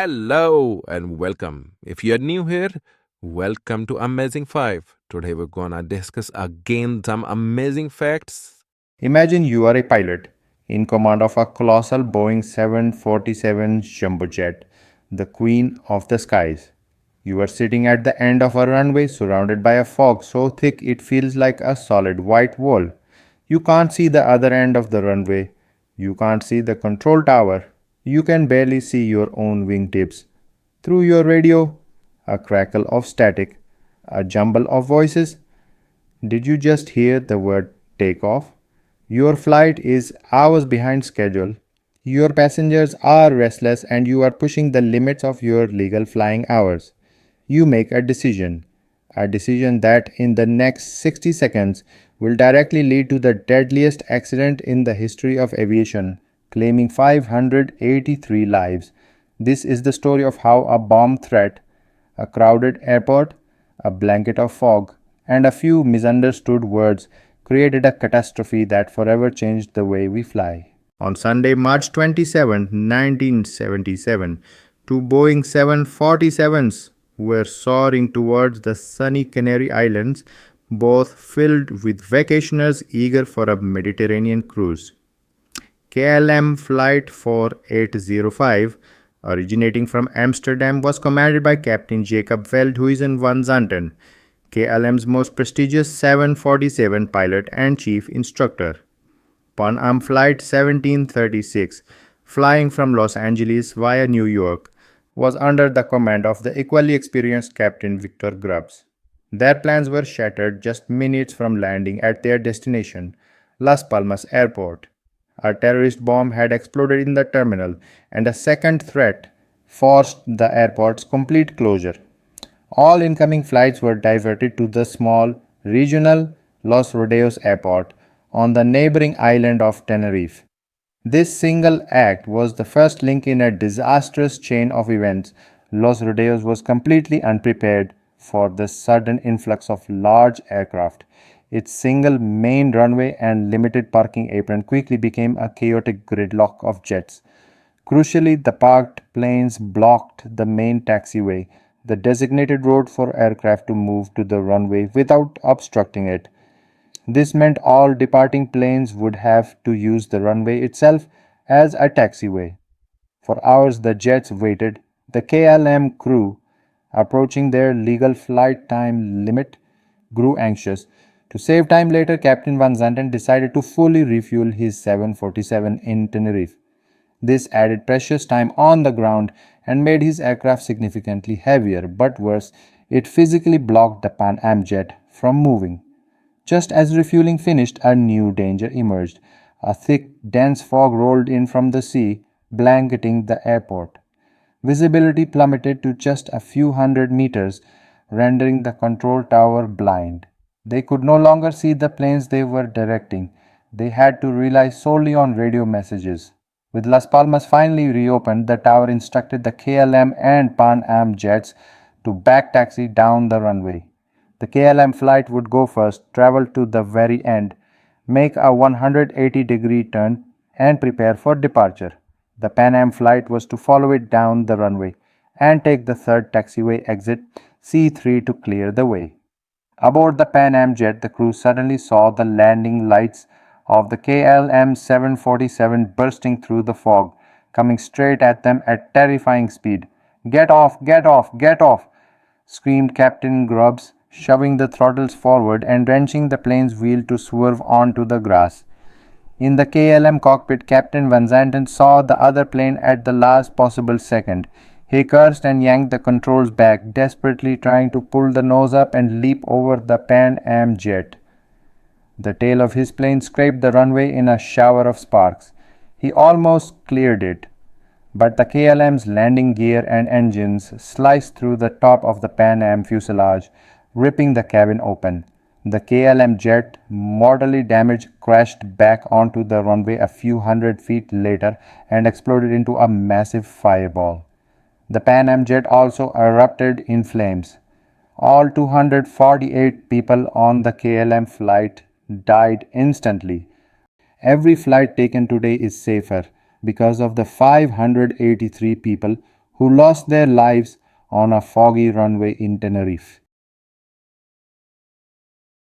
Hello and welcome. If you're new here, welcome to Amazing 5. Today we're gonna discuss again some amazing facts. Imagine you are a pilot in command of a colossal Boeing 747 jumbo jet, the queen of the skies. You are sitting at the end of a runway surrounded by a fog so thick it feels like a solid white wall. You can't see the other end of the runway. You can't see the control tower. You can barely see your own wingtips. Through your radio, a crackle of static, a jumble of voices. Did you just hear the word takeoff? Your flight is hours behind schedule. Your passengers are restless and you are pushing the limits of your legal flying hours. You make a decision that in the next 60 seconds will directly lead to the deadliest accident in the history of aviation, claiming 583 lives. This is the story of how a bomb threat, a crowded airport, a blanket of fog, and a few misunderstood words created a catastrophe that forever changed the way we fly. On Sunday, March 27, 1977, two Boeing 747s were soaring towards the sunny Canary Islands, both filled with vacationers eager for a Mediterranean cruise. KLM Flight 4805, originating from Amsterdam, was commanded by Captain Jacob Veldhuizen van Zanten, KLM's most prestigious 747 pilot and chief instructor. Pan Am Flight 1736, flying from Los Angeles via New York, was under the command of the equally experienced Captain Victor Grubbs. Their plans were shattered just minutes from landing at their destination, Las Palmas Airport. A terrorist bomb had exploded in the terminal, and a second threat forced the airport's complete closure. All incoming flights were diverted to the small, regional Los Rodeos airport on the neighboring island of Tenerife. This single act was the first link in a disastrous chain of events. Los Rodeos was completely unprepared for the sudden influx of large aircraft. Its single main runway and limited parking apron quickly became a chaotic gridlock of jets. Crucially, the parked planes blocked the main taxiway, the designated road for aircraft to move to the runway without obstructing it. This meant all departing planes would have to use the runway itself as a taxiway. For hours, the jets waited, the KLM crew, approaching their legal flight time limit, grew anxious. To save time later, Captain Van Zanten decided to fully refuel his 747 in Tenerife. This added precious time on the ground and made his aircraft significantly heavier, but worse, it physically blocked the Pan Am jet from moving. Just as refueling finished, a new danger emerged. A thick, dense fog rolled in from the sea, blanketing the airport. Visibility plummeted to just a few hundred meters, rendering the control tower blind. They could no longer see the planes they were directing. They had to rely solely on radio messages. With Las Palmas finally reopened, the tower instructed the KLM and Pan Am jets to back taxi down the runway. The KLM flight would go first, travel to the very end, make a 180-degree turn, and prepare for departure. The Pan Am flight was to follow it down the runway and take the third taxiway exit, C3, to clear the way. Aboard the Pan Am jet, the crew suddenly saw the landing lights of the KLM 747 bursting through the fog, coming straight at them at terrifying speed. "Get off! Get off! Get off!" screamed Captain Grubbs, shoving the throttles forward and wrenching the plane's wheel to swerve onto the grass. In the KLM cockpit, Captain Van Zanten saw the other plane at the last possible second. He cursed and yanked the controls back, desperately trying to pull the nose up and leap over the Pan Am jet. The tail of his plane scraped the runway in a shower of sparks. He almost cleared it, but the KLM's landing gear and engines sliced through the top of the Pan Am fuselage, ripping the cabin open. The KLM jet, mortally damaged, crashed back onto the runway a few hundred feet later and exploded into a massive fireball. The Pan Am jet also erupted in flames. All 248 people on the KLM flight died instantly. Every flight taken today is safer because of the 583 people who lost their lives on a foggy runway in Tenerife.